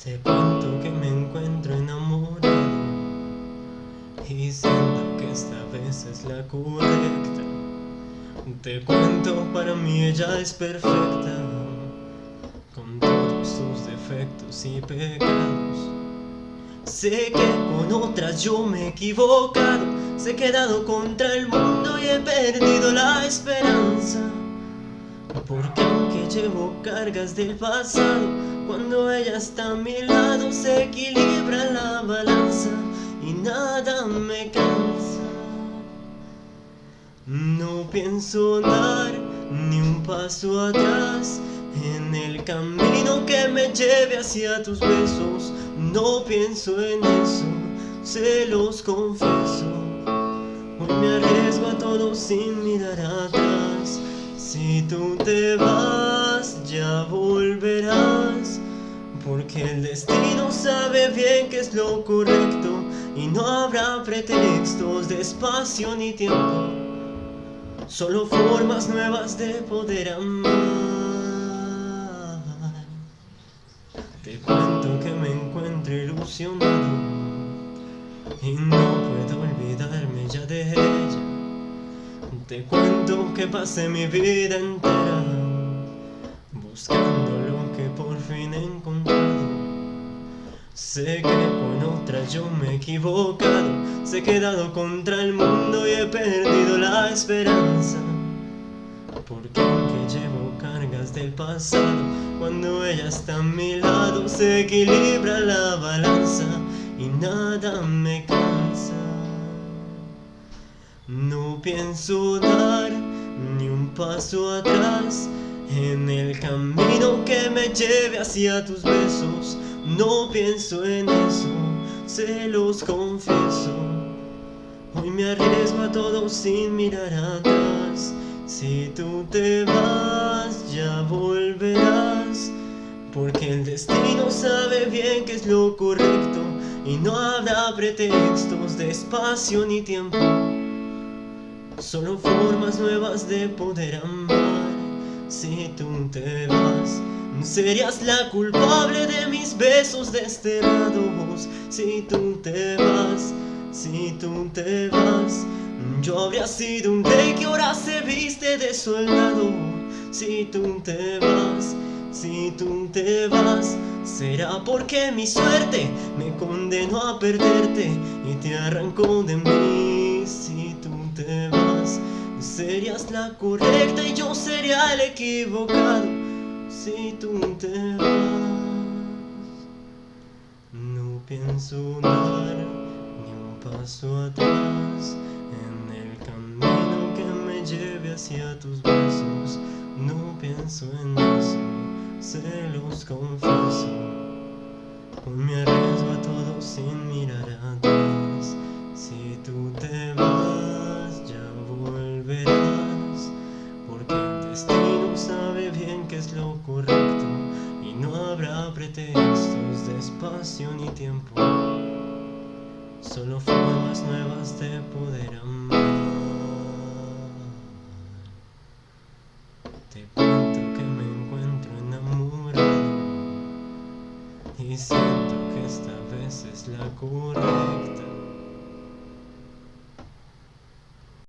Te cuento que me encuentro enamorado y siento que esta vez es la correcta. Te cuento, para mí ella es perfecta, con todos sus defectos y pecados. Sé que con otras yo me he equivocado, sé que he dado contra el mundo y he perdido la esperanza. Porque aunque llevo cargas del pasado, cuando ella está a mi lado se equilibra la balanza y nada me cansa. No pienso dar ni un paso atrás en el camino que me lleve hacia tus besos. No pienso en eso, se los confieso. Hoy me arriesgo a todo sin mirar atrás. Si tú te vas, ya volverás, porque el destino sabe bien que es lo correcto y no habrá pretextos de espacio ni tiempo, solo formas nuevas de poder amar. Te cuento que me encuentro ilusionado y no puedo olvidarme ya de ella. Te cuento que pasé mi vida entera buscando lo que por fin he encontrado. Sé que con otra yo me he equivocado, sé que he dado contra el mundo y he perdido la esperanza. Porque aunque llevo cargas del pasado, cuando ella está a mi lado se equilibra la balanza y nada me cansa. No pienso dar ni un paso atrás en el camino que me lleve hacia tus besos. No pienso en eso, se los confieso. Hoy me arriesgo a todo sin mirar atrás. Si tú te vas, ya volverás, porque el destino sabe bien que es lo correcto y no habrá pretextos de espacio ni tiempo, solo formas nuevas de poder amar. Si tú te vas, serías la culpable de mis besos desterrados. Si tú te vas, si tú te vas, yo habría sido un rey que ahora se viste de soldado. Si tú te vas, si tú te vas, será porque mi suerte me condenó a perderte y te arrancó de mí. Si tú te vas, serías la correcta y yo sería el equivocado. Si tú te vas, no pienso dar ni un paso atrás en el camino que me lleve hacia tus besos. No pienso en eso, se los confieso. Hoy me arriesgo a todo sin mirar atrás. Si tú te vas, ya volverás, porque el destino sabe bien que es lo correcto y no habrá pretextos de espacio ni tiempo, solo formas nuevas de poder amar. Te cuento que me encuentro enamorado y siento que esta vez es la correcta.